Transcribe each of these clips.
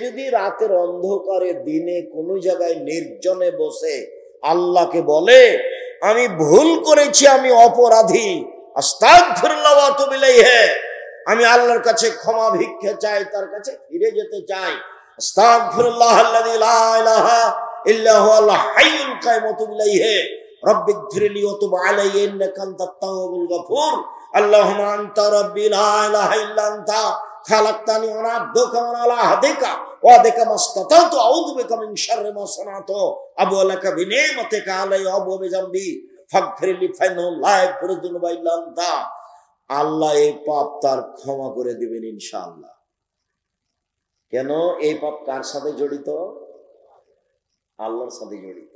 যদি রাতের অন্ধকারে দিনে কোনো জায়গায় নির্জনে বসে আল্লাহকে বলে আমি ভুল করেছি, আমি অপরাধী, আস্তাগফিরুল্লাহ ওয়া আতুবু ইলাইহি, আমি আল্লাহর কাছে ক্ষমা ভিক্ষা চাই, তার কাছে ফিরে যেতে চাই, আস্তাগফিরুল্লাহ আল্লাযী লা ইলাহা ইল্লা হুয়াল হাইয়ুল কাইয়ুম ওয়া আতুবু ইলাইহি রাব্বিগফিরলি ওয়া তুব আলাইয়া ইন্নাকা আনতাত তাওয়াবুল গফুর, আল্লাহুম্মা আনতা রাব্বি লা ইলাহা ইল্লা আনতা খালাকতানি ওয়া আনা আবদুকা ওয়া আলা আহদিকা ওয়া আদিকা মাসতাতাতু আউযু বিকা মিন শাররি মা সানাতু আবু লাকা বিনিমাতিকা আলাইয়া আবু বিজামবি ফাগফিরলি ফাইন্নাহু লা ইয়াগফিরু যুনুবা ইল্লা আনতা। আল্লাহ এই পাপ তার ক্ষমা করে দিবেন ইনশাআল্লাহ। কেন? এই পাপ কার সাথে জড়িত? আল্লাহর সাথে জড়িত।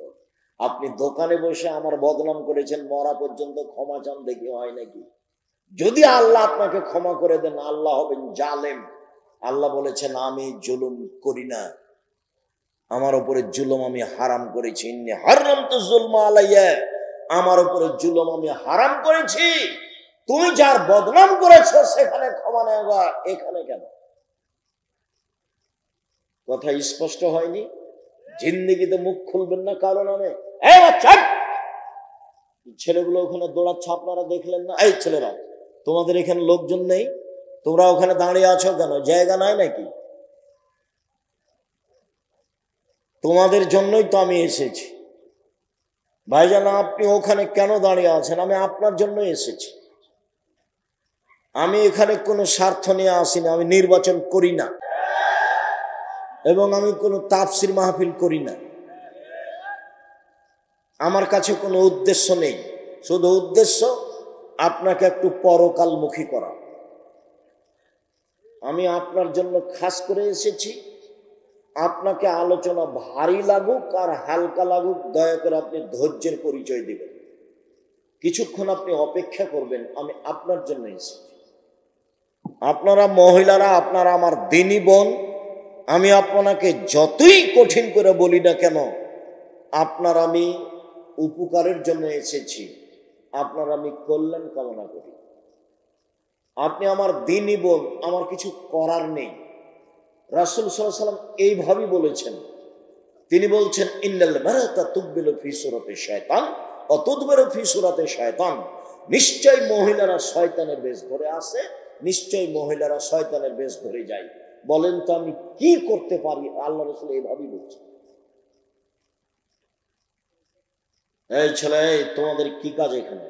আপনি দোকানে বসে আমার বদনাম করেছেন, মরা পর্যন্ত ক্ষমা চান, দেখি হয় নাকি? যদি আল্লাহ আপনাকে ক্ষমা করে দেন, আল্লাহ হবেন জালেম। আল্লাহ বলেছেন আমি জুলুম করি না, আমার উপরে জুলুম আমি হারাম করেছি, ইন্নী হারামতু যুলমা আলাইয়া, আমার উপরে জুলুম আমি হারাম করেছি। তুমি যার বদনাম করেছো সেখানে ক্ষমা নেওয়া, এখানে কেন? কথা স্পষ্ট হয়নি? জিন্দেগিতে মুখ খুলবেন না কারণ নামে। ছেলেগুলো ওখানে দৌড়াচ্ছে, আপনারা দেখলেন না? এই ছেলেরা, তোমাদের এখানে লোকজন নেই, তোমরা ওখানে দাঁড়িয়ে আছো কেন? জায়গা নাই নাকি? তোমাদের জন্যই তো আমি এসেছি। ভাইজান, আপনি ওখানে কেন দাঁড়িয়ে আছেন? আমি আপনার জন্য এসেছি। আমি এখানে কোনো স্বার্থ নিয়ে আসিনি, আমি নির্বাচন করি না এবং আমি কোনো তাফসির মাহফিল করি না। আমার কাছে কোনো উদ্দেশ্য নেই, শুধু উদ্দেশ্য আপনাকে একটু পরকালমুখী করা। আমি আপনার জন্য খাস করে এসেছি। আপনাকে আলোচনা ভারী লাগুক আর হালকা লাগুক, দয়া করে আপনি ধৈর্যের পরিচয় দিবেন। কিছুক্ষণ আপনি অপেক্ষা করবেন, আমি আপনার জন্য এসেছি। আপনারা মহিলারা, আপনারা আমার দিনী বোন, আমি আপনাকে যতই কঠিন করে বলি না কেন, আপনার আমি উপকারের জন্য এসেছি, আপনার আমি কল্যাণ কামনা করি। আপনি আমার দিনী বোন, আমার কিছু করার নেই। রাসূল সাল্লাল্লাহু আলাইহি ওয়াসাল্লাম এইভাবেই বলেছেন। তিনি বলছেন ইন্নাল মারাতা তুকবিলু ফি সূরাতি শায়তান ওয়া তুদবিরু ফি সূরাতি শায়তান, নিশ্চয় মহিলারা শয়তানের বেশ ধরে আসে, নিশ্চয় মহিলারা শয়তানের বেশ ধরে যায়। বলেন তো আমি কি করতে পারি? আল্লাহ রাসূল এইভাবেই বলছেন। এই ছেলে, তোমাদের কি কাজ এখানে?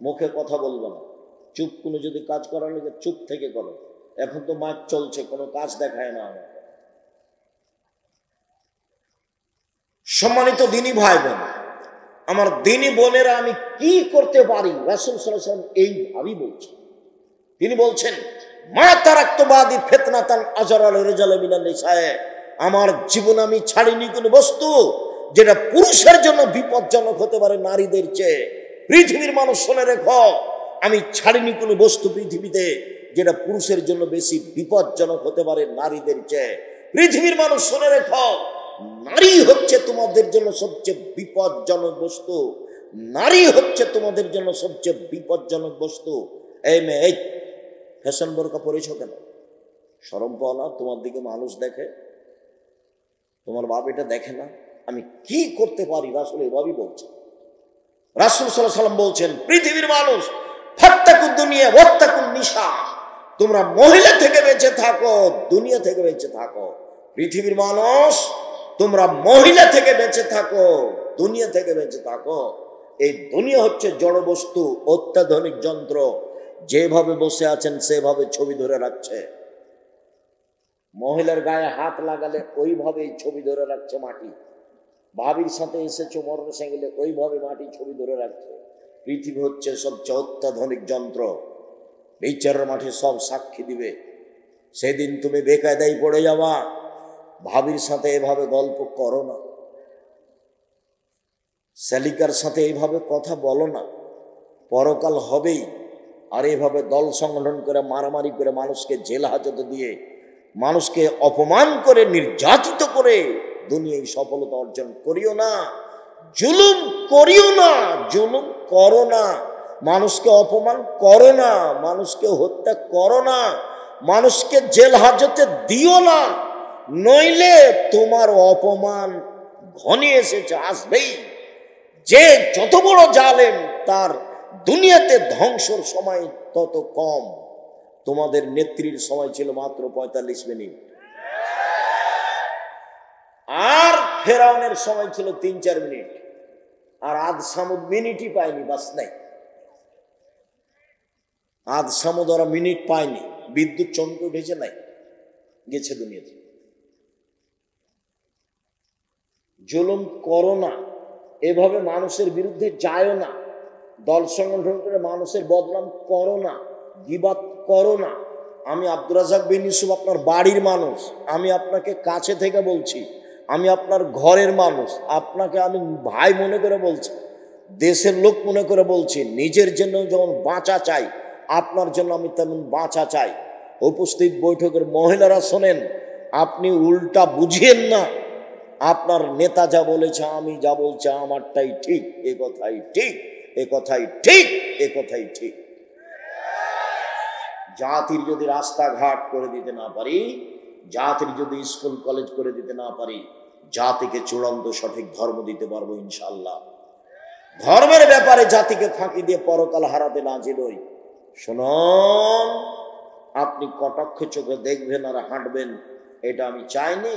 মুখে কথা বলবো না, চুপ। কোনো যদি কাজ করার লাগে চুপ থেকে করো। এখন তো মাঠ চলছে, কোনো কাজ দেখায় না আমাকে। সম্মানিত দিনী ভাই বোন, আমার দিনী বোনেরা, আমি কি করতে পারি? রাসূল সাল্লাল্লাহু আলাইহি ওয়াসাল্লাম এইভাবেই বলছেন। তিনি বলছেন মা তারাকতু বাদি ফিতনাতান আজরাল রিজাল মিনান নিসায়ে, আমার জীবন আমি ছাড়িনি কোনো বস্তু যেটা পুরুষের জন্য বিপজ্জনক হতে পারে নারীদের চেয়ে। পৃথিবীর মানুষ শুনে রেখো, আমি ছাড়িনি কোনো বস্তু পৃথিবীতে যেটা পুরুষের জন্য বেশি বিপজ্জনক হতে পারে নারীদের চেয়ে। পৃথিবীর মানুষ শুনে রেখো, নারী হচ্ছে তোমাদের জন্য সবচেয়ে বিপজ্জনক বস্তু। নারী হচ্ছে তোমাদের জন্য সবচেয়ে বিপজ্জনক বস্তু। এই মেয়ে, এই ফ্যাশন বোরকা পরেছ কেন? শরম পাও না? তোমার দিকে মানুষ দেখে, তোমার বাপ এটা দেখে না? আমি কি করতে পারি? রাসূল এভাবেই বলছেন। রাসূল সাল্লাল্লাহু আলাইহি ওয়াসাল্লাম বলছেন পৃথিবীর মানুষ ফাত্তাকুদ দুনিয়া ওয়াত্তাকুন নিসা, তোমরা মহিলা থেকে বেঁচে থাকো, দুনিয়া থেকে বেঁচে থাকো। পৃথিবীর মানুষ, তোমরা মহিলা থেকে বেঁচে থাকো, দুনিয়া থেকে বেঁচে থাকো। এই দুনিয়া হচ্ছে জড় বস্তু, অত্যাধুনিক যন্ত্র। যেভাবে বসে আছেন সেভাবে ছবি ধরে রাখছে। মহিলার গায়ে হাত লাগালে ওইভাবেই ছবি ধরে রাখছে মাটি। ভাবির সাথে এসেছো মোটর সাইকেলে, ওইভাবে মাটি ছবি ধরে রাখছে। পৃথিবী হচ্ছে সবচেয়ে অত্যাধুনিক যন্ত্র। বিচারের মাঠে সব সাক্ষী দিবে। সেদিন তুমি বেকায়দায় পড়ে যাবা। ভাবির সাথে এভাবে গল্প করো না, শালিকার সাথে এইভাবে কথা বলো না। পরকাল হবেই। আর এইভাবে দল সংগঠন করে, মারামারি করে, মানুষকে জেল হাজতে দিয়ে, মানুষকে অপমান করে, নির্যাতিত করে দুনিয়ায় সফলতা অর্জন করিও না। জুলুম করিও না, জুলুম করো না। মানুষকে অপমান করো না, মানুষকে হত্যা করো না, মানুষকে জেল হাজতে দিও না। নইলে তোমার অপমান ঘনিয়ে এসেছে, আসবেই। যে যত বড় জালেম তার দুনিয়াতে ধ্বংসর সময় তত কম। তোমাদের নেত্রীর সময় ছিল মাত্র 45 মিনিট, আর ফেরাউনের সময় ছিল 3-4 মিনিট, আর আদ সামুদ মিনিটই পায়নি, বাস নাই। আদ সামুদ ওরা মিনিট পায়নি, বিদ্যুৎ চমকে উঠেছে, নাই, গেছে দুনিয়াতে। জুলুম করো না, এভাবে মানুষের বিরুদ্ধে যায়ও না, দল সংগঠন করে মানুষের বদনাম করো না, গীবাত করো না। আমি আব্দুর রাজ্জাক বিন ইউসুফ আপনার বাড়ির মানুষ, আমি আপনাকে কাছে থেকে বলছি, আমি আপনার ঘরের মানুষ, আপনাকে আমি ভাই মনে করে বলছি, দেশের লোক মনে করে বলছি। নিজের জন্য যেমন বাঁচা চাই, আপনার জন্য আমি তেমন বাঁচা চাই। উপস্থিত বৈঠকের মহিলারা শোনেন, আপনি উল্টা বুঝিয়েন না। আপনার নেতা যা বলেছে, আমি যা বলছি আমারটাই ঠিক, এ কথাই ঠিক, এ কথাই ঠিক, এ কথাই ঠিক। জাতির যদি রাস্তাঘাট করে দিতে না পারি, জাতির যদি স্কুল কলেজ করে দিতে না পারি, জাতিকে চূড়ান্ত সঠিক ধর্ম দিতে পারবো ইনশাল্লাহ। ধর্মের ব্যাপারে জাতিকে ফাঁকি দিয়ে পরকাল হারাতে রাজি নই। শুনুন, আপনি কটাক্ষ চোখে দেখবেন আর হাঁটবেন, এটা আমি চাইনি।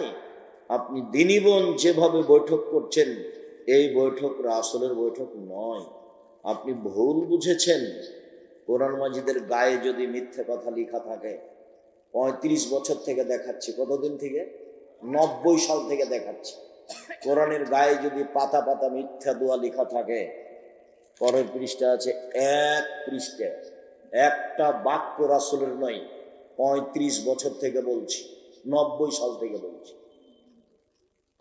আপনি দিনী বোন যেভাবে বৈঠক করছেন, এই বৈঠক রাসূলের বৈঠক নয়। আপনি ভুল বুঝেছেন। কোরআন মাজিদের গায়ে যদি মিথ্যে কথা লেখা থাকে, 35 বছর থেকে দেখাচ্ছি, কতদিন থেকে? 90 সাল থেকে দেখাচ্ছি। কোরআনের গায়ে যদি পাতা পাতা মিথ্যা দোয়া লেখা থাকে, পরের পৃষ্ঠা আছে, এক পৃষ্ঠা একটা বাক্য রাসূলের নয়। 35 বছর থেকে বলছি, 90 সাল থেকে বলছি।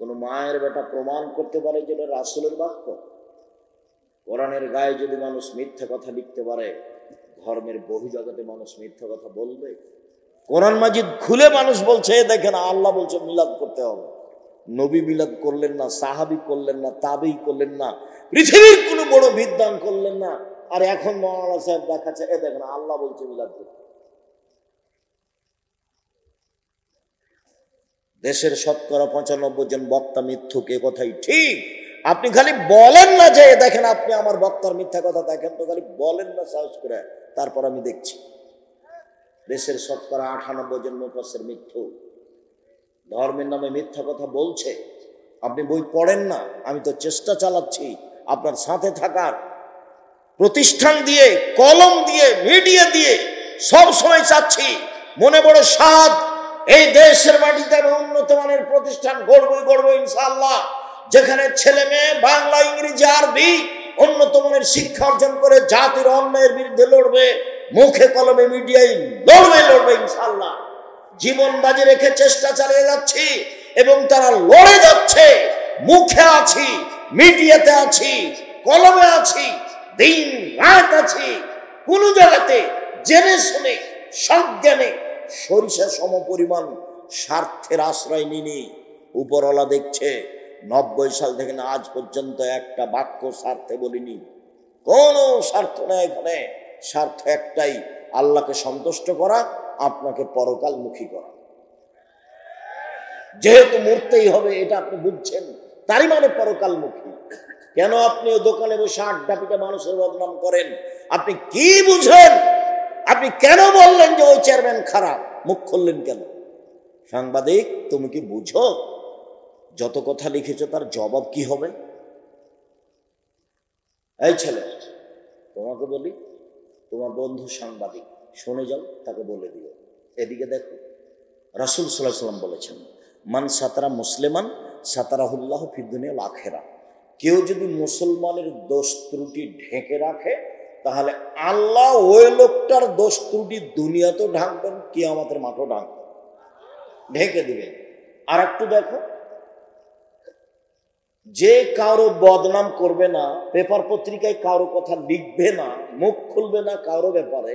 কোন মায়ের বেটা প্রমাণ করতে পারে যেটা রাসূলের বাক্য? কোরআনের গায়ে যদি মানুষ মিথ্যা কথা লিখতে পারে, ধর্মের বহির্জগতে মানুষ মিথ্যা কথা বলবে? কোরআন মাজিদ খুলে মানুষ বলছে, দেখেন আল্লাহ বলছে মিলাদ করতে হবে। নবী মিলাদ করলেন না, সাহাবী করলেন না, তাবেঈ করলেন না, পৃথিবীর কোনো বড় বিদ্বান করলেন না। আর এখন মাওলানা সাহেব দেখাচ্ছে, এ দেখেন আল্লাহ বলছে মিলাদ করতে। দেশের 95% জন বক্তা মিথ্যুক, এ কথাই ঠিক। আপনি খালি বলেন না যে দেখেন আপনি আমার বক্তার মিথ্যা কথা দেখেন, তো খালি বলেন না সাহস করে, তারপর আমি দেখছি। দেশের 98% জন মুফাসসির মিথ্যুক, ধর্মের নামে মিথ্যা কথা বলছে। আপনি বই পড়েন না, আমি তো চেষ্টা চালাচ্ছি আপনার সাথে থাকার, প্রতিষ্ঠান দিয়ে, কলম দিয়ে, মিডিয়া দিয়ে সব সময় চাচ্ছি, মনে বড় সাধ, এই দেশের মাটিতে আমি উন্নত মানের প্রতিষ্ঠান গড়বো ইনশাআল্লাহ, যেখানে ছেলে মেয়ে বাংলা, ইংরেজি, আরবি উন্নত মানের শিক্ষা অর্জন করে জাতির অন্যায়ের বিরুদ্ধে লড়বে, মুখে কলমে মিডিয়ায় লড়বে ইনশাআল্লাহ। জীবন বাজি রেখে চেষ্টা চালিয়ে যাচ্ছি এবং তারা লড়ে যাচ্ছে। মুখে আছি, মিডিয়াতে আছি, কলমে আছি, দিন রাত আছি, কোন জায়গাতে জেনে শুনে সজ্ঞানে সরিষা সম পরিমাণ স্বার্থের আশ্রয় নিনি। উপরওয়ালা দেখছে, 90 সাল থেকে না আজ পর্যন্ত একটা বাক্য স্বার্থে বলিনি। কোন স্বার্থ নেই এখানে, স্বার্থ একটাই, আল্লাহকে সন্তুষ্ট করা, আপনাকে পরকালমুখী করা। যেহেতু মরতেই হবে এটা আপনি বুঝছেন, তারই মানে পরকালমুখী। কেন আপনি দোকানে বসে আড্ডা পিটা মানুষের বদনাম করেন? আপনি কি বুঝেন? আপনি কেন বললেন যে ওই চেয়ারম্যান খারাপ? মুখ খুললেন কেন? সাংবাদিক, তুমি কি বুঝো যত কথা লিখেছ তার জবাব কি হবে? এই ছেলে, তোমাকে বলি, তোমার বন্ধু সাংবাদিক, শুনে যাও, তাকে বলে দিও, এদিকে দেখো, রাসূল সাল্লাল্লাহু আলাইহি ওয়াসাল্লাম বলেছেন, মান সাতারা মুসলিমান সাতারাহুল্লাহ ফিদ দুনিয়া ওয়াল আখিরা। কেউ যদি মুসলমানের দোষ ত্রুটি ঢেকে রাখে, তাহলে আল্লাহ ওই লোকটার দোষ ত্রুটি দুনিয়াতেও ঢাকবেন, কিয়ামতের মাঠেও ঢাকবেন, ঢেকে দিবেন। আর একটু দেখো, যে কারো বদনাম করবে না, পেপার পত্রিকায় কারো কথা লিখবে না, মুখ খুলবে না কারো ব্যাপারে,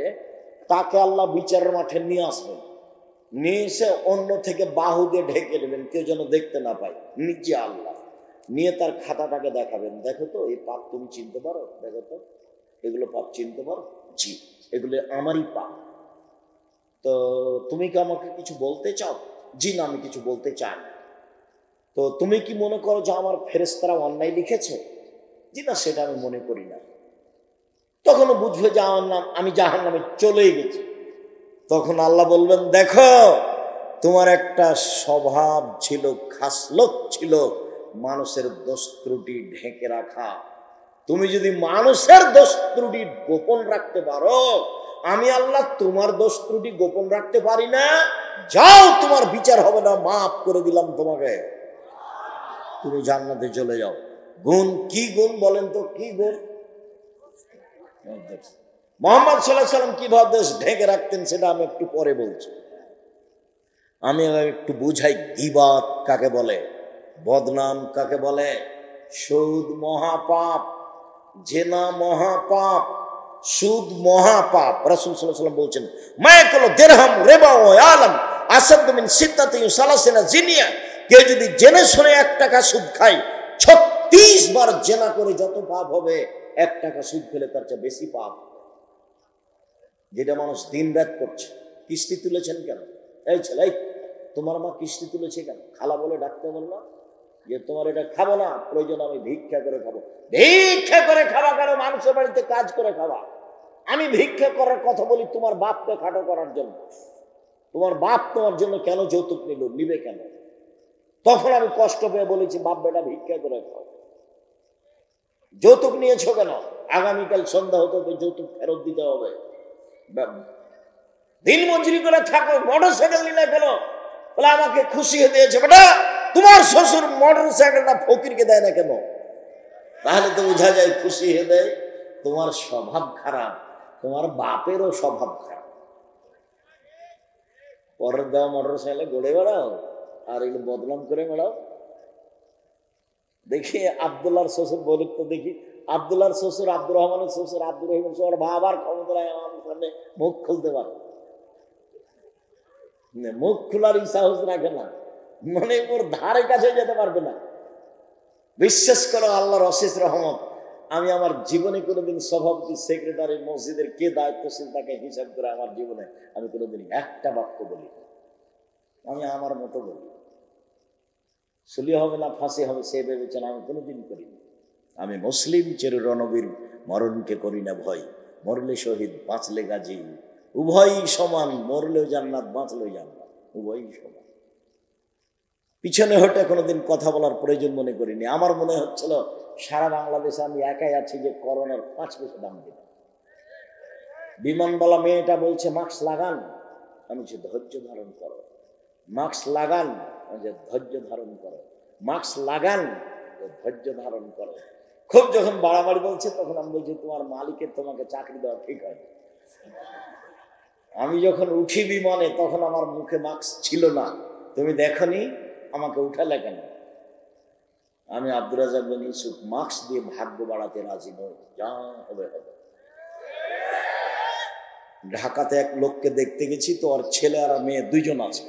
তাকে আল্লাহ বিচারের মাঠে নিয়ে আসবেন। নিয়ে এসে অন্য থেকে বাহু দিয়ে ঢেকে নেবেন, কেউ যেন দেখতে না পায়, নিজে আল্লাহ নিয়ে তার খাতাটাকে দেখাবেন, দেখো তো এই পাপ তুমি চিনতে পারো, দেখো তো এগুলো পাপ চিনতে পারো, জি এগুলো আমারই পাপ, তো তুমি কি আমাকে কিছু বলতে চাও? জি না, আমি কিছু বলতে চাই না। তো তুমি কি মনে করো যে আমার ফেরেশতারা অন্যায় লিখেছে? জি না, সেটা আমি মনে করি না। তখনও বুঝবে যে আমার নাম, আমি জাহান্নামে চলেই গেছি। তখন আল্লাহ বলবেন, দেখো তোমার একটা স্বভাব ছিল, খাসলত ছিল মানুষের দোষ ত্রুটি ঢেকে রাখা। তুমি যদি মানুষের দোষ ত্রুটি গোপন রাখতে পারো, আমি আল্লাহ তোমার দোষ ত্রুটি গোপন রাখতে পারি না। যাও, তোমার বিচার হবে না, মাফ করে দিলাম তোমাকে, তুমি জান্নাতে চলে যাও। গুণ কি গুণ বলেন তো, কি গুণ? মুহাম্মদ সাল্লাল্লাহু আলাইহি ওয়াসাল্লাম কিভাবে ঢেকে রাখতেন সেটা আমি একটু পরে বলছি। আমি একটু বুঝাই, গীবাত কাকে বলে, বদনাম কাকে বলে, সুদ মহাপাপ, জেনা মহাপাপ, সুদ মহাপাপ। রাসূল সাল্লাল্লাহু আলাইহি ওয়াসাল্লাম বলছেন, মায়াকুল দিরহাম রিবা ওয়া আলাম আসাদ মিন সিত্তাতি সালাসিনা জিনিয়া। কেউ যদি জেনে শুনে 1 টাকা সুদ খায়, 36 বার জেনা করে যত পাপ হবে, 1 টাকা সুদ খেলে তার চেয়ে বেশি পাপ। যেটা মানুষ দিন রাত করছে। কিস্তি তুলেছেন কেন? এই ছেলে, তোমার মা কিস্তি তুলেছে কেন? খালা বলে ডাকতে বললো যে তোমার এটা খাবো না, প্রয়োজন আমি ভিক্ষা করে খাবো। ভিক্ষা করে খাওয়া কেন? মানুষের বাড়িতে কাজ করে খাওয়া। আমি ভিক্ষা করার কথা বলি তোমার বাপকে খাটো করার জন্য। তোমার বাপ তোমার জন্য কেন যৌতুক নিবে কেন? তখন আমি কষ্ট পেয়ে বলেছি, বাপ বেটা ভিক্ষা করে খাও। যৌতুক নিয়েছো কেন? আগামীকাল সন্ধ্যা হতে যৌতুক ফেরত দিতে হবে। দিন মজুরি করে থাকো, মোটরসাইকেল নিলে কেন? বলে আমাকে খুশি হয়ে দিয়েছে। বেটা, তোমার শ্বশুর মোটরসাইকেলটা ফকিরকে দেয় না কেন? তাহলে তো বোঝা যায় খুশি হয়ে দেয়। তোমার স্বভাব খারাপ, তোমার বাপেরও স্বভাব খারাপ। পরের দেওয়া মোটরসাইকেলে গড়ে বেড়াও আর এগুলো বদনাম করে বেড়াও। দেখি আব্দুল্লাহর শ্বশুর বলুক তো দেখি, আব্দুল্লাহর শ্বশুর, আব্দুর রহমানের শ্বশুর, আব্দুর রহিমের শ্বশুর, বাবার ক্ষমতায় আমার সামনে মুখ খুলতে পারে? মুখ খোলার সাহস রাখে না, মানে ওর ধারে কাছে যেতে পারবে না। বিশ্বাস করো, আল্লাহর অশেষ রহমত, আমি আমার জীবনে কোনোদিন সভাপতি, সেক্রেটারি, মসজিদের কে দায়িত্বশীল তাকে হিসাব করে আমার জীবনে আমি কোনোদিন একটা বাক্য বলি। আমি আমার মতো বলি। সুলি হবে না ফাঁসি হবে সে বিবেচনা আমি কোনোদিন করিনি। আমি মুসলিম চির রণবীর, মরণকে করি না ভয়। মরলে শহীদ, বাঁচলে গাজী, উভয়ই সমান। মরলেও জান্নাত, বাঁচলেও জান্নাত, উভয়ই সমান। পিছনে হটে কোনোদিন কথা বলার প্রয়োজন মনে করিনি। আমার মনে হচ্ছিল সারা বাংলাদেশে আমি একাই আছি যে করোনার 5 পয়সা দাম দিল। বিমানবালা মেয়েটা বলছে মাস্ক লাগান, আমি যে ধৈর্য ধারণ করো। মাস্ক লাগান, যে ধৈর্য ধারণ করো। মাস্ক লাগান, ধৈর্য ধারণ করো। খুব যখন বাড়াবাড়ি বলছে তখন আমি বলছি, তোমার মালিকের তোমাকে চাকরি দেওয়া ঠিক হয়। আমি যখন উঠি বিমানে তখন আমার মুখে মাস্ক ছিল না, তুমি দেখনি, আমাকে উঠালে কেন? আমি আব্দুর রাজ্জাক বিন ইউসুফ মাস্ক দিয়ে ভাগ্য বাড়াতে রাজি নই, যা হবে হবে। ঢাকাতে এক লোককে দেখতে গেছি, তো ওর ছেলে আর মেয়ে 2 জন আছে।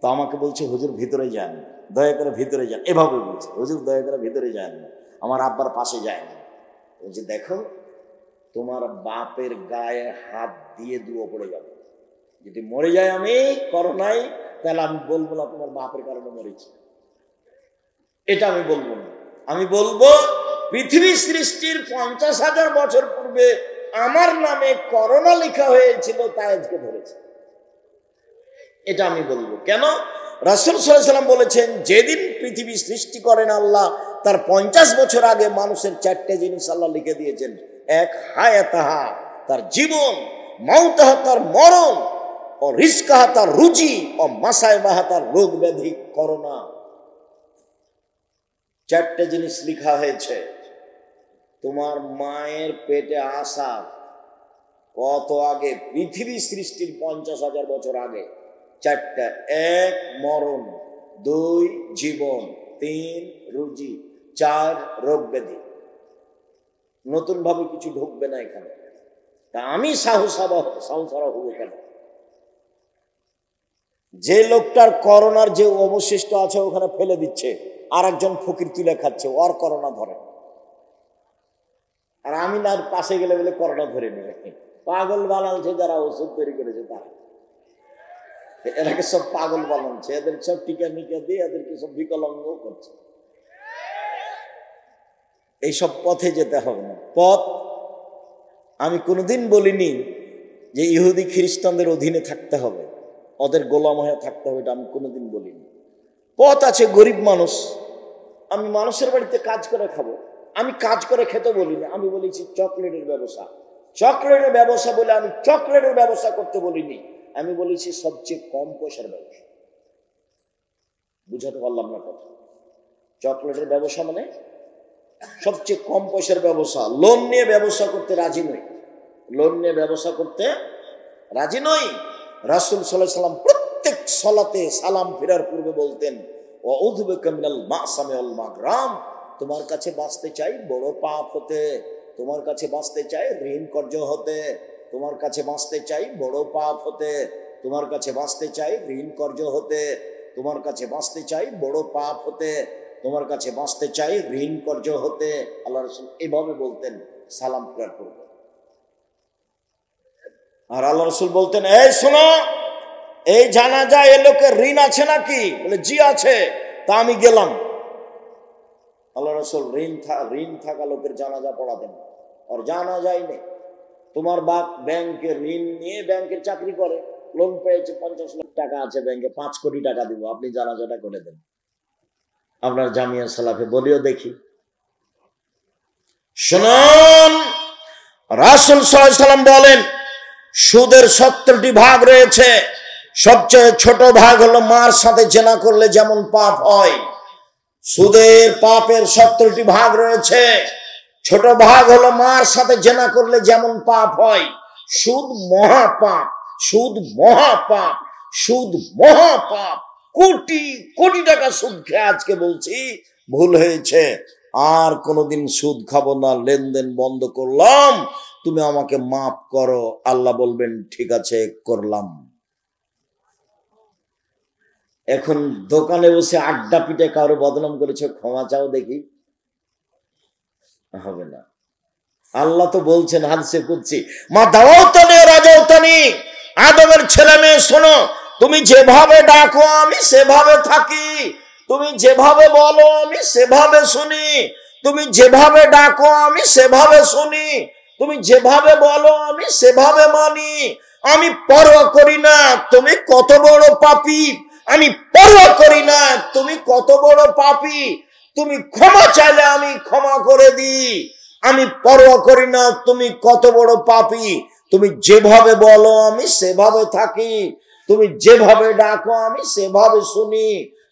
তো আমাকে বলছে, হুজুর ভিতরে যান, দয়া করে ভিতরে যান। এভাবে বলছে, হুজুর দয়া করে ভিতরে যান না। আমার আব্বার পাশে যায় না। বলছে, দেখো তোমার বাপের গায়ে হাত দিয়ে দুয়ো পড়ে যাবে। যদি মরে যায় আমি করোনায়, তাহলে আমি বলবো না তোমার বাপের কারণে মরেছি, এটা আমি বলবো না। আমি বলবো পৃথিবী সৃষ্টির 50,000 বছর পূর্বে আমার নামে করোনা লেখা হয়েছিল, তাই আজকে ধরেছে, এটা আমি বলবো। কেন? রাসূল সাল্লাল্লাহু আলাইহি ওয়াসাল্লাম বলেছেন, যেদিন পৃথিবী সৃষ্টি করেন আল্লাহ, তার 50 বছর আগে মানুষের 4টে জিনিস আল্লাহ লিখে দিয়েছেন। এক, হায়াতাহা, তার জীবন, মাউতাহা, তার মরণ, ও রিজকাহা, তার রুজি, ও মাসায়বাহা, তার রোগ ব্যাধি, করোনা। 4টে জিনিস লেখা হয়েছে। তোমার মায়ের পেটে আসা কত আগে? পৃথিবী সৃষ্টির 50,000 বছর আগে। 4টা, 1 মরণ, 2 জীবন, 3 রুজি, 4 রোগ ব্যাধি। নতুন ভাবে কিছু ঢুকবে না এখানে। তা আমি সাহসারা হবো কেন? যে লোকটার করোনার যে অবশিষ্ট আছে ওখানে ফেলে দিচ্ছে, আর একজন ফকির তুলে খাচ্ছে, ওর করোনা ধরে। আর আমি না পাশে গেলে বলে করোনা ধরে নেবে। পাগল বানালছে যারা ওষুধ তৈরি করেছে তারা। এরাকে সব পাগল বানাচ্ছে, এদের সব টিকা নিকা দিয়ে এদেরকে সব বিকলাঙ্গ করছে। এইসব পথে যেতে হবে না। পথ আমি কোনোদিন বলিনি যে ইহুদি খ্রিস্টানদের অধীনে থাকতে হবে, ওদের গোলাম হয়ে থাকতে হবে, এটা আমি কোনোদিন বলিনি। পথ আছে, গরিব মানুষ, আমি মানুষের বাড়িতে কাজ করে খাবো, আমি কাজ করে খেতে বলিনি, আমি বলেছি চকলেটের ব্যবসা। চকলেটের ব্যবসা বলে আমি চকলেটের ব্যবসা করতে বলিনি, আমি বলেছি সবচেয়ে কম পয়সার ব্যবসা। বুঝাতে পারলাম না কথা? চকলেটের ব্যবসা মানে সবচেয়ে কম পয়সার ব্যবসা। লোন নিয়ে ব্যবসা করতে রাজি নই, লোন নিয়ে ব্যবসা করতে রাজি নই। রাসূল সাল্লাল্লাহু আলাইহি ওয়াসাল্লাম প্রত্যেক সালাতে সালাম ফেরার পূর্বে বলতেন, ওয়াউযু বিকা মিনাল মাসামি ওয়াল মাগরাম, তোমার কাছে বাঁচতে চাই বড় পাপ হতে, তোমার কাছে বাঁচতে চাই ঋণ কর্য হতে, তোমার কাছে বাঁচতে চাই বড় পাপ হতে, তোমার কাছে বাঁচতে চাই ঋণ কর্য হতে, তোমার কাছে বাঁচতে চাই বড় পাপ হতে, তোমার কাছে বাঁচতে চাই ঋণ কর্য হতে। আল্লাহ রাসূল এভাবে বলতেন সালাম ফেরার পূর্বে। আর আল্লাহ রাসূল বলতেন, এই শোনো, এই জানাজা এ লোকের ঋণ আছে নাকি? বলে জি আছে। তা আমি গেলাম। আল্লাহ রাসূল ঋণ থাকা লোকের জানাজা পড়াতেন, আর জানাজাই নেই। তোমার বাপ ব্যাংকের ঋণ নিয়ে ব্যাংকের চাকরি করে, লোন পেয়েছে, 50 লাখ টাকা আছে ব্যাংকে, 5 কোটি টাকা দিব, আপনি জানাজাটা করে দেন। আপনার জামিয়া সালাফে বলিও দেখি। শুনুন, রাসূল সাল্লাল্লাহু আলাইহি ওয়াসাল্লাম বলেন সুদের 70টি ভাগ রয়েছে। সবচেয়ে ছোট ভাগ হলো মার সাথে জেনা করলে যেমন পাপ হয়। সুদের পাপের 70টি ভাগ রয়েছে। ছোট ভাগ হলো মার সাথে জেনা করলে যেমন পাপ হয়। সুদ মহাপাপ, সুদ মহাপাপ, সুদ মহাপাপ। কোটি কোটি টাকা সুদ খেয়ে আজকে বলছি ভুল হয়েছে, আর কোনোদিন সুদ খাবো না, লেনদেন বন্ধ করলাম, তুমি আমাকে মাফ করো। আল্লাহ বলবেন ঠিক আছে, করলাম। এখন দোকানে বসে আড্ডা পিটে কারো বদনাম করেছে, ক্ষমা চাও দেখি, হবে না। আল্লাহ তো বলছেন হাদিসে কুদসি, মা দাওয়াতানি রাজাউতানি, আদমের ছেলে মেয়ে শোনো, তুমি যেভাবে ডাকো আমি সেভাবে থাকি, তুমি যেভাবে বলো আমি সেভাবে শুনি, তুমি যেভাবে ডাকো আমি সেভাবে শুনি, তুমি যেভাবে বলো আমি সেভাবে মানি। আমি পরোয়া করি না তুমি কত বড় পাপী, আমি পরোয়া করি না তুমি কত বড় পাপী, তুমি ক্ষমা চাইলে আমি ক্ষমা করে দিই, আমি পরোয়া করি না তুমি কত বড় পাপী, তুমি যেভাবে বলো আমি সেভাবে থাকি, তুমি যেভাবে ডাকো আমি সেভাবে শুনি,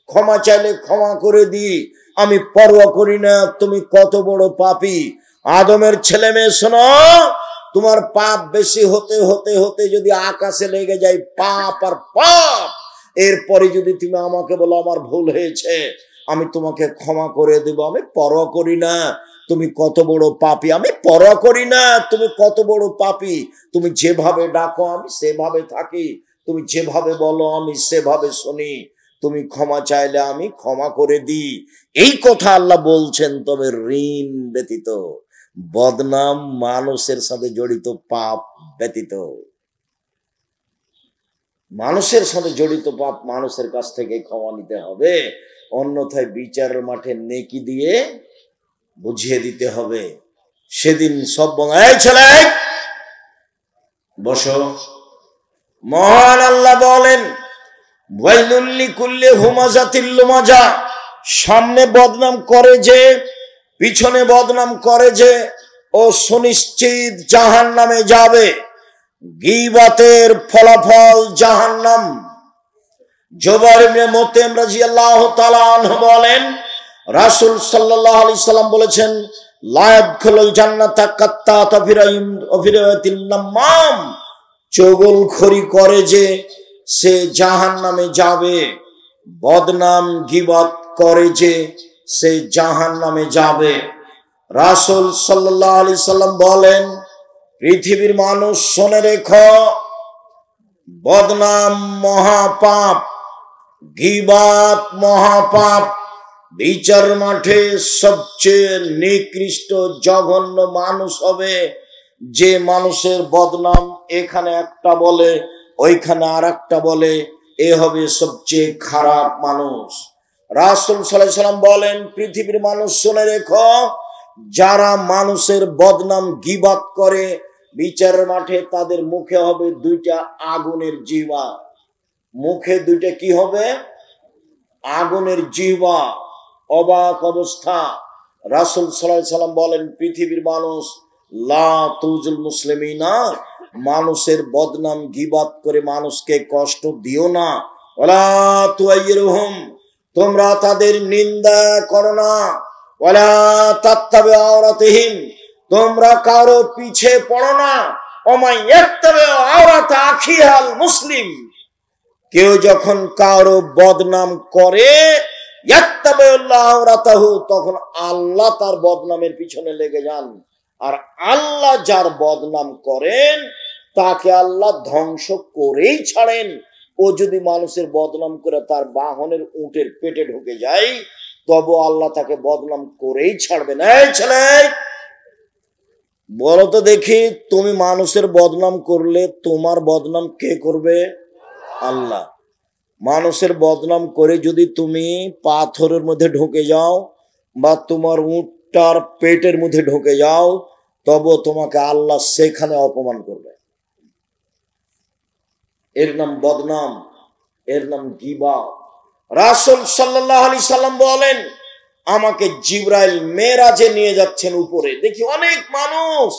ক্ষমা চাইলে ক্ষমা করে দিই, আমি পরোয়া করি না তুমি কত বড় পাপী। আদমের ছেলে মেয়ে শোনো, তোমার পাপ বেশি হতে হতে হতে যদি আকাশে লেগে যায় পাপ আর পাপ, এরপরে যদি তুমি আমাকে বলো আমার ভুল হয়েছে, আমি তোমাকে ক্ষমা করে দেব, আমি পরোয়া করি না তুমি কত বড় পাপী, আমি পরোয়া করি না তুমি কত বড় পাপী, তুমি যেভাবে ডাকো আমি সেভাবে থাকি, তুমি যেভাবে বলো আমি সেভাবে শুনি, তুমি ক্ষমা চাইলে আমি ক্ষমা করে দিই। এই কথা আল্লাহ বলছেন। তবে ঋণ ব্যতীত, বদনাম, মানুষের সাথে জড়িত পাপ ব্যতীত, মানুষের সাথে জড়িত পাপ মানুষের কাছ থেকে ক্ষমা নিতে হবে, অন্যথায় বিচারের মাঠে নেকি দিয়ে বুঝিয়ে দিতে হবে। সেদিন সব এই ছেলে বসো, মহান আল্লাহ বলেন ওয়াইলুল লিকুল্লি হুমাজাতিল লুমাজা, সামনে বদনাম করে যে, পিছনে বদনাম করে যে, ও সুনিশ্চিত জাহান্নামে যাবে। গীবাতের ফলাফল জাহান্নাম। জুবাইর ইবনে মুতঈম রাদিয়াল্লাহু তাআলা আনহু বলেন রাসূল সাল্লাল্লাহু আলাইহি সাল্লাম বলেছেন, লা ইয়াদখুলুল জান্নাতা কাত্তাত ফিরাতিন নামাম, চগলখড়ি করে যে সে জাহান্নামে যাবে, বদনাম গীবত করে যে সে জাহান্নামে যাবে। রাসূল সাল্লাল্লাহু আলাইহি সাল্লাম বলেন, পৃথিবীর মানুষ শুনে রেখো, বদনাম মহাপাপ, গীবত মহাপাপ, বিচার মাঠে সবচেয়ে নিকৃষ্ট জঘন্য মানুষ হবে যে মানুষের বদনাম এখানে একটা বলে ওইখানে আর একটা বলে, এ হবে সবচেয়ে খারাপ মানুষ। রাসূল সাল্লাল্লাহু আলাইহি সাল্লাম বলেন, পৃথিবীর মানুষ শুনে রেখো, যারা মানুষের বদনাম গীবাত করে বিচারের মাঠে তাদের মুখে হবে দুইটা আগুনের জিহ্বা। মুখে দুইটা কি হবে? আগুনের জিহ্বা। অবাক অবস্থা। রাসূল সাল্লাল্লাহু আলাইহি সাল্লাম বলেন, পৃথিবীর মানুষ লা তুজুল মুসলিমিনা, মানুষের বদনাম গীবাত করে মানুষকে কষ্ট দিও না। ওয়ালা তুআইরুহুম, তোমরা তাদের নিন্দা করো না। ওয়ালা তাত্তাবি আওরাতিহিম, তোমরা কারো পিছে পড়ো না। ওমাই ইয়াত্তাবি আওরাত আখিহাল মুসলিম, কেউ যখন কারো বদনাম করে ইয়াত্তাবিউল্লাহ আওরাতাহু, তখন আল্লাহ তার বদনামের পিছনে লেগে যান। আর আল্লাহ যার বদনাম করেন তাকে আল্লাহ ধ্বংস করেই ছাড়েন। ও যদি মানুষের বদনাম করে তার বাহনের উটের পেটে ঢুকে যায়, তবু আল্লাহ তাকে বদনাম করেই ছাড়বেন। এই ছেলে, বলো তো দেখি, তুমি মানুষের বদনাম করলে তোমার বদনাম কে করবে? আল্লাহ। মানুষের বদনাম করে যদি তুমি পাথরের মধ্যে ঢুকে যাও বা তোমার উটটার পেটের মধ্যে ঢুকে যাও, তবু তোমাকে আল্লাহ সেখানে অপমান করবে। এর নাম বদনাম, এর নাম গীবত। রাসূল সাল্লাল্লাহু আলাইহি সাল্লাম বলেন, আমাকে জিবরাইল মেরাজে নিয়ে যাচ্ছেন উপরে। দেখি অনেক মানুষ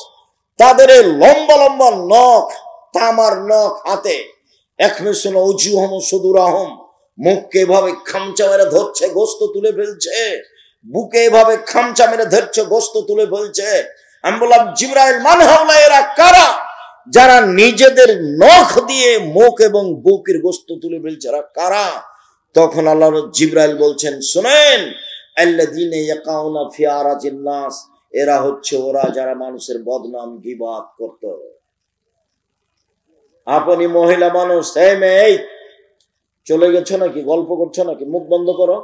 তাদের লম্বা লম্বা নখ, তামার নখ হাতে, একমেশনা উজুহম সুদুরাহম, মুখকে এভাবে খামচা মেরে ধরছে, গোস্ত তুলে ফেলছে, বুকে এভাবে খামচা মেরে ধরছে, গোস্ত তুলে ফেলছে। আমি বললাম, জিবরাইল মান হাওলা, এরা কারা? যারা নিজেদের নখ দিয়ে মুখ এবং বুকের গোস্ত তুলে ফেলছে, এরা কারা? তখন আল্লাহর জিবরাইল বলছেন, শুনেন, আল্লাযীনা ইয়াকাউনা ফি আরাজিন নাস, এরা হচ্ছে ওরা যারা মানুষের বদনাম গীবত করত। আপনি মহিলা মানুষ, এই মেয়ে চলে গেছো নাকি? গল্প করছো নাকি? মুখ বন্ধ করো।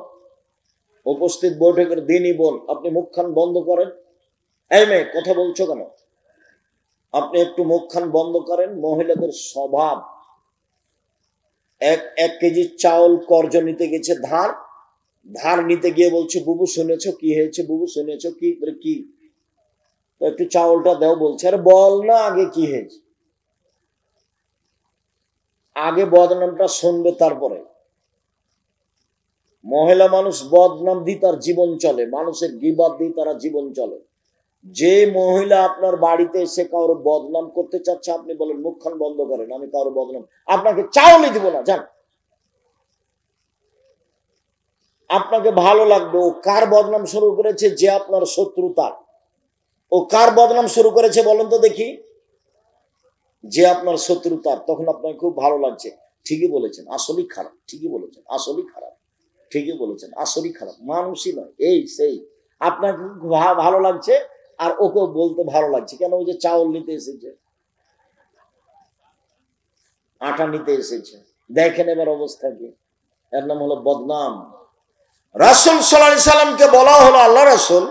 উপস্থিত বৈঠকের দিনই বল, আপনি মুখখান বন্ধ করেন। এই মেয়ে, কথা বলছো কেন? আপনি একটু মুখখান বন্ধ করেন। মহিলাদের স্বভাব, এক কেজি চাউল কর্জ নিতে গেছে, ধার নিতে গিয়ে বলছে, বুবু শুনেছো কি হয়েছে? বুবু শুনেছো কি? কি? একটু চাউলটা দাও বলছে। আরে বল না আগে কি হয়েছে। আগে বদনামটা শুনবে, তারপরে। মহিলা মানুষ বদনাম দিয়ে তার জীবন চলে, মানুষের গীবত দিয়ে তারা জীবন চলে। যে মহিলা আপনার বাড়িতে এসে কারোর বদনাম করতে চাচ্ছে, আপনি বলেন মুখখান বন্ধ করেন, আমি কারোর বদনাম, আপনাকে চাউলই দিব না, যান। আপনাকে ভালো লাগবে। ও কার বদনাম শুরু করেছে? যে আপনার শত্রু তার। ও কার বদনাম শুরু করেছে বলেন তো দেখি? যে আপনার শত্রু তার। তখন আপনাকে খুব ভালো লাগছে, ঠিকই বলেছেন, আসলেই খারাপ, ঠিকই বলেছেন, আসলেই খারাপ, ঠিকই বলেছেন, আসলেই খারাপ, মানুষই নয়, এই সেই। আপনাকে ভালো লাগছে, আর ওকে বলতে ভালো লাগছে কেন? ওই যে চাউল নিতে এসেছে, আটা নিতে এসেছে। দেখেন এবার অবস্থা কি। এর নাম হলো বদনাম। রাসূল সাল্লাল্লাহু আলাইহি সাল্লামকে বলা হলো, আল্লাহ রাসূল,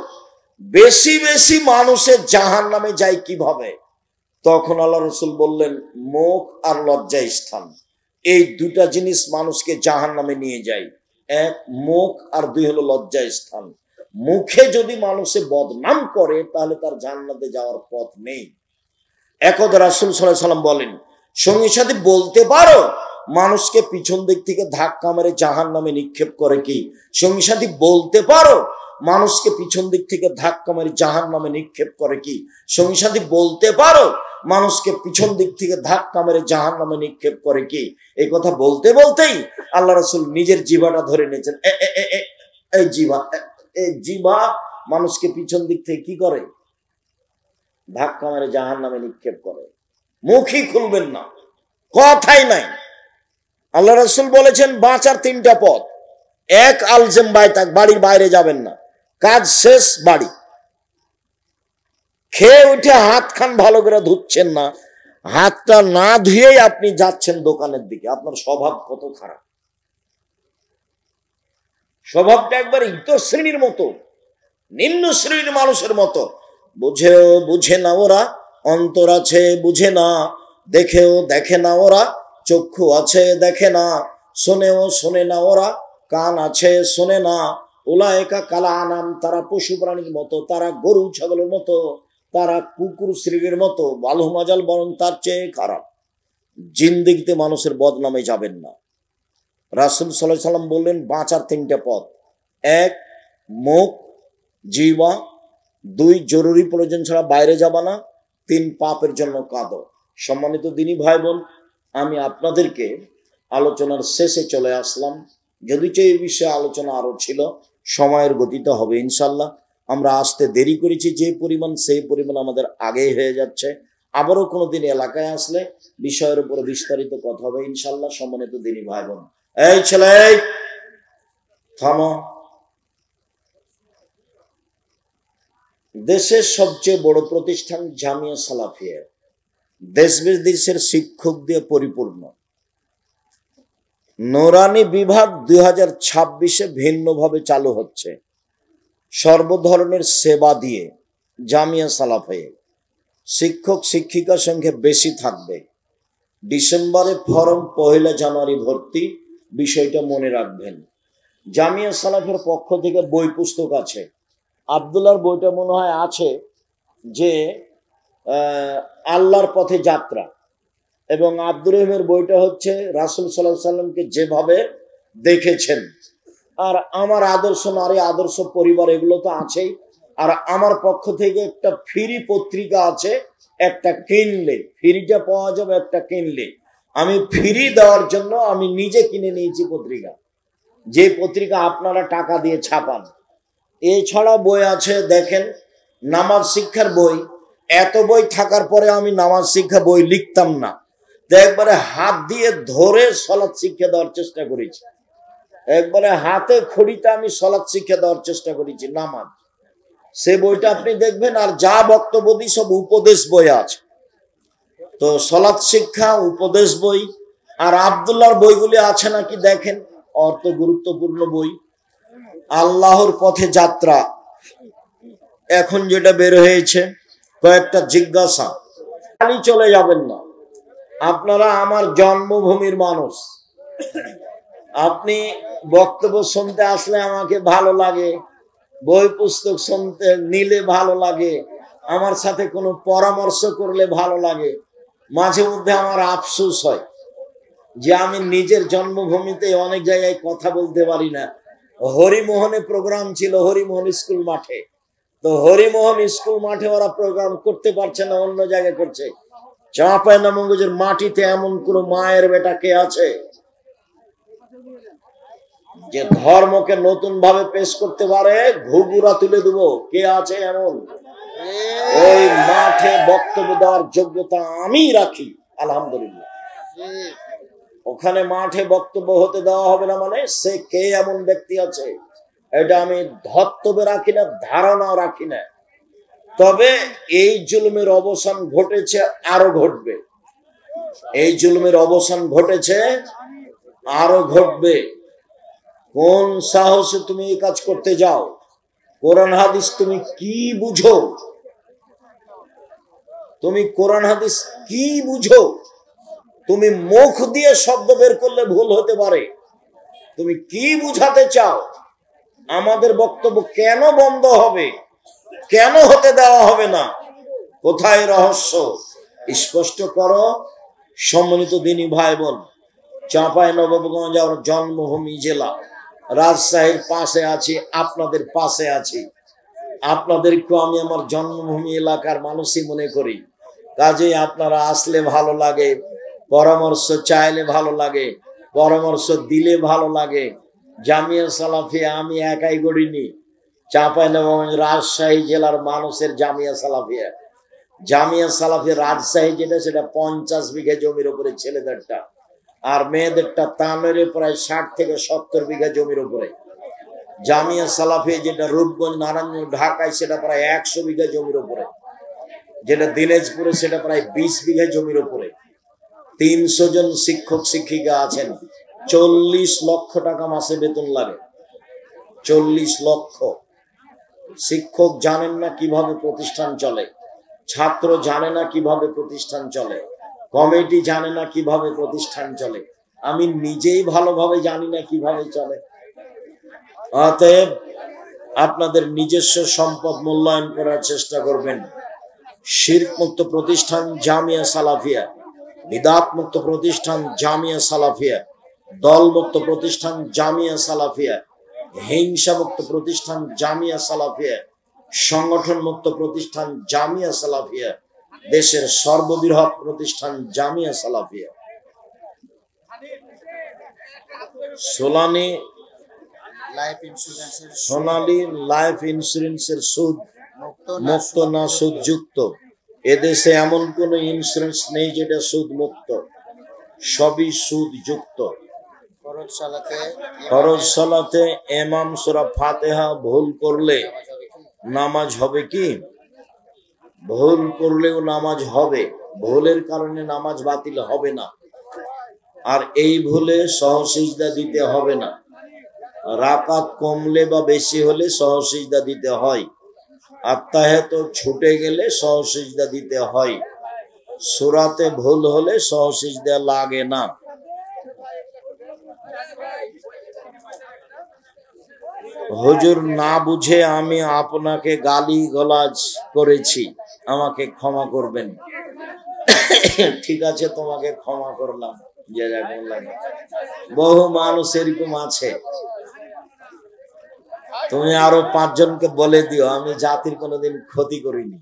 বেশি বেশি মানুষের জাহান্নামে যায় কিভাবে? তখন আল্লাহ রাসূল বললেন, মুখ আর লজ্জা স্থান, এই দুটা জিনিস মানুষকে জাহান্নামে নিয়ে যায়। এক মুখ, আর দুই হলো লজ্জা স্থান। মুখে যদি মানুষে বদনাম করে তাহলে তার জান্নাতে যাওয়ার পথ নেই। একদা রাসূল সাল্লাল্লাহু আলাইহি সাল্লাম বলেন, সঙ্গী সাথী বলতে পারো মানুষকে পিছন দিক থেকে ধাক্কা মেরে জাহান্নামে নিক্ষেপ করে কি? সঙ্গী সাথী বলতে পারো মানুষকে পিছন দিক থেকে ধাক্কা মেরে জাহান্নামে নিক্ষেপ করে কি? সঙ্গী সাথী বলতে পারো মানুষকে পিছন দিক থেকে ধাক্কা মেরে জাহান্নামে নিক্ষেপ করে কি? এই কথা বলতে বলতেই আল্লাহ রাসূল নিজের জিহ্বাটা ধরে নিয়েছেন। এই জিহ্বা মানুষকে পিছন দিক থেকে কি করে? ধাক্কা মেরে জাহান্নামে নিক্ষেপ করে। মুখই খুলবেন না, কথাই নাই। আল্লাহ রাসূল বলেছেন, বাঁচার তিনটা পথ। এক, আলজেম বাইতাক, বাড়ির বাইরে যাবেন না, কাজ শেষ বাড়ি। খেয়ে উঠে হাত খান ভালো করে ধুচ্ছেন না, হাতটা না ধুয়েই আপনি যাচ্ছেন দোকানের দিকে। আপনার স্বভাব কত খারাপ! স্বভাবটা একবার ইতর শ্রেণীর মতো, নিম্ন শ্রেণীর মানুষের মতো। বুঝেও বুঝে না ওরা, অন্তর আছে বুঝে না, দেখেও দেখে না ওরা, চক্ষু আছে দেখে না, শোনেও শোনে না, ওরা কান আছে শোনে না। উলায়েকা কাল আনাম, তারা পশু প্রাণীর মতো, তারা গরু ছাগলের মতো, তারা কুকুর শ্রীর মতো, বালু মাজাল, বরং তার চেয়ে খারাপ। জিন্দেগিতে মানুষের বদনামে যাবেন না। রাসূল সাল্লাল্লাহু আলাইহি সাল্লাম বললেন বাঁচার তিনটা পথ: এক, মুখ জিহ্বা; দুই, জরুরি প্রয়োজন ছাড়া বাইরে যাবা না; তিন, পাপের জন্য কাঁদো। সম্মানিত দিনী ভাই বোন, আমি আপনাদেরকে আলোচনার শেষে চলে আসলাম। যদি এই বিষয়ে আলোচনা আরো ছিল, সময়ের গতিতে হবে ইনশাল্লাহ। আমরা আসতে দেরি করেছি যে পরিমাণ, সেই পরিমাণ আমাদের আগেই হয়ে যাচ্ছে। আবারও কোনোদিন এলাকায় আসলে বিষয়ের উপর বিস্তারিত কথা হবে ইনশাল্লাহ। সম্মানিত দিনী ভাই বোন, এই ছেলে থামো। দেশের সবচেয়ে বড় প্রতিষ্ঠান জামিয়া সালাফিয়া, দেশ বিদেশের শিক্ষক দিয়ে পরিপূর্ণ। নুরানি বিভাগ 2026-এ ভিন্নভাবে চালু হচ্ছে, সর্বধরনের সেবা দিয়ে। জামিয়া সালাফিয়া শিক্ষক শিক্ষিকার সংখ্যা বেশি থাকবে। ডিসেম্বরে ফরম, 1 জানুয়ারি ভর্তি। বিষয়টা মনে রাখবেন। জামিয়া সালাফের পক্ষ থেকে বই পুস্তক আছে। আব্দুল্লাহর বইটা মনে হয় আছে, যে আল্লাহর পথে যাত্রা, এবং আব্দুর রহিমের বইটা হচ্ছে রাসূল সাল্লাল্লাহু আলাইহি সাল্লামকে যেভাবে দেখেছেন। আর আমার আদর্শ নারী, আদর্শ পরিবার, এগুলো তো আছেই। আর আমার পক্ষ থেকে একটা ফ্রি পত্রিকা আছে, একটা কিনলে ফ্রিটা পাওয়া যাবে, একটা কিনলে। আমি ফ্রি দেওয়ার জন্য আমি নিজে কিনে নিয়েছি পত্রিকা, যে পত্রিকা আপনারা টাকা দিয়ে ছাপান। এছাড়া বই আছে, দেখেন, নামাজ শিক্ষার বই। এত বই থাকার পরে আমি নামাজ শিক্ষা বই লিখতাম না, তো একবারে হাত দিয়ে ধরে সলাৎ শিক্ষা দেওয়ার চেষ্টা করেছি। একবারে হাতে খড়িতে আমি সলাৎ শিক্ষা দেওয়ার চেষ্টা করেছি, নামাজ। সে বইটা আপনি দেখবেন। আর যা বক্তব্য দিই সব উপদেশ বই আছে। তো সলাৎ শিক্ষা, উপদেশ বই, আর আব্দুল্লাহর বইগুলি আছে নাকি দেখেন, অর্থ গুরুত্বপূর্ণ বই। আল্লাহর পথে যাত্রা এখন যেটা বের হয়েছে, কয়েকটা জিজ্ঞাসা, খালি চলে যাবেন না। আপনারা আমার জন্মভূমির মানুষ। আপনি বক্তব্য শুনতে আসলে আমাকে ভালো লাগে, বই পুস্তক শুনতে নিলে ভালো লাগে, আমার সাথে কোনো পরামর্শ করলে ভালো লাগে। মাঝে মধ্যে আমার আফসোস হয় যে আমি নিজের জন্মভূমিতে অনেক জায়গায় কথা বলতে পারি না। হরিমোহনে প্রোগ্রাম ছিল, হরিমোহন স্কুল মাঠে। তো হরিমোহন স্কুল মাঠে ওরা প্রোগ্রাম করতে পারছে না, অন্য জায়গায় করছে। চাঁপাইনবাবগঞ্জের মাটিতে এমন কোন মায়ের বেটা কে আছে যে ধর্মকে নতুন ভাবে পেশ করতে পারে? ঘুঘুরা তুলে দেব, কে আছে এমন? ওই মাঠে বক্তব্য দেওয়ার যোগ্যতা আমি রাখি, আলহামদুলিল্লাহ। ওখানে মাঠে বক্তব্য হতে দেওয়া হবে না মানে সে কে এমন ব্যক্তি আছে, এটা আমি ধর্তব্যে রাখি না, ধারণাও রাখি না। তবে এই জুলুমের অবসান ঘটেছে, আরো ঘটবে। এই জুলুমের অবসান ঘটেছে, আরো ঘটবে। কোন সাহসে তুমি এই কাজ করতে যাও? কোরআন হাদিস তুমি কি বুঝো? তুমি কোরআন হাদিস কি বুঝো? তুমি মুখ দিয়ে শব্দ বের করলে ভুল হতে পারে। তুমি কি বুঝাতে চাও? আমাদের বক্তব্য কেন বন্ধ হবে? কেন হতে দেওয়া হবে না? কোথায় রহস্য? স্পষ্ট করো। সম্মানিত দিনী ভাই বোন, চাঁপাইনবাবগঞ্জ আমার জন্মভূমি জেলা, রাজশাহীর পাশে আছি, আপনাদের পাশে আছি। আপনাদেরকেও আমি আমার জন্মভূমি এলাকার মানুষই মনে করি। কাজেই আপনারা আসলে ভালো লাগে, পরামর্শ চাইলে ভালো লাগে, পরামর্শ দিলে ভালো লাগে। জামিয়া সালাফিয়া আমি একাই গড়িনি, চাঁপাইনবাবগঞ্জ রাজশাহী জেলার মানুষের জামিয়া সালাফিয়া। জামিয়া সালাফিয়া রাজশাহী যেটা, সেটা 50 বিঘা জমির উপরে ছেলেদেরটা, আর মেয়েদেরটা তানোরে প্রায় 60 থেকে 70 বিঘা জমির উপরে। জামিয়া সালাফিয়া যেটা রূপগঞ্জ, নারায়ণগঞ্জ, ঢাকায়, সেটা প্রায় 100 বিঘা জমির উপরে। যেটা দিনাজপুরে, সেটা প্রায় 20 বিঘা জমির উপরে। 300 জন শিক্ষক শিক্ষিকা আছেন। 40 লক্ষ টাকা মাসে বেতন লাগে। 40 লক্ষ। শিক্ষক জানেন না কিভাবে প্রতিষ্ঠান চলে, ছাত্র জানে না কিভাবে প্রতিষ্ঠান চলে, কমিটি জানে না কিভাবে প্রতিষ্ঠান চলে। আমি নিজেই ভালোভাবে জানি না কিভাবে চলে। অতএব আপনাদের নিজস্ব সম্পদ মূল্যায়ন করার চেষ্টা করবেন। শিরক মুক্ত প্রতিষ্ঠান জামিয়া সালাফিয়া, বিদআত মুক্ত প্রতিষ্ঠান জামিয়া সালাফিয়া, দল মুক্ত প্রতিষ্ঠান জামিয়া সালাফিয়া, হিংসা মুক্ত প্রতিষ্ঠান জামিয়া সালাফিয়া, সংগঠন মুক্ত প্রতিষ্ঠান জামিয়া সালাফিয়া, দেশের সর্ববৃহৎ প্রতিষ্ঠান জামিয়া সালাফিয়া। সোনালী লাইফ ইন্স্যুরেন্সের সুদ মুক্ত না সুদ যুক্ত। এদেশে এমন কোন ইন্স্যুরেন্স নেই যেটা সুদ মুক্ত, সবই সুদ যুক্ত। ফরজ সালাতে ইমাম সূরা ফাতিহা ভুল করলে নামাজ হবে কি? ভুল করলেও নামাজ হবে, ভুলের কারণে নামাজ বাতিল হবে না। আর এই ভুলে সহসিজদা দিতে হবে না। রাকাত কমলে বা বেশি হলে সহসিজদা দিতে হয়। আত্তাহিয়াত ছুটে গেলে সহসিজদা দিতে হয়। সূরাতে ভুল হলে সহসিজদা লাগে না। হুজুর, না বুঝে আমি আপনাকে গালি গালাজ করেছি, আমাকে ক্ষমা করবেন। ঠিক আছে, তোমাকে ক্ষমা করলাম। বহু মানুষ এরকম আছে। তুমি আরো 5 জনকে বলে দিও আমি জাতির কোনোদিন ক্ষতি করিনি।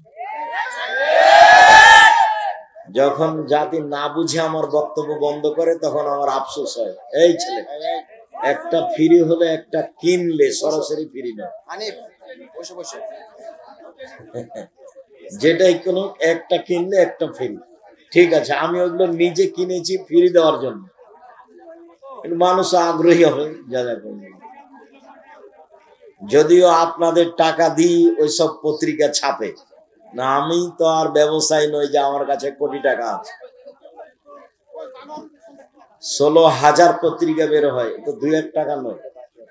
যখন জাতি না বুঝে আমার বক্তব্য বন্ধ করে তখন আমার আফসোস হয়। এই ছেলে, একটা ফ্রি হলে একটা কিনলে সরাসরি ফ্রি না, যেটাই কোনো একটা কিনলে একটা ফ্রি। ঠিক আছে, আমি ওগুলো নিজে কিনেছি ফ্রি দেওয়ার জন্য, কিন্তু মানুষ আগ্রহী হবে যা যা। যদিও আপনাদের টাকা দিই ওইসব পত্রিকা ছাপে না, আমি তো আর ব্যবসায়ী নই যে আমার কাছে কোটি টাকা আছে। 16,000 পত্রিকা বের হয়, তো 2-1 টাকা নয়।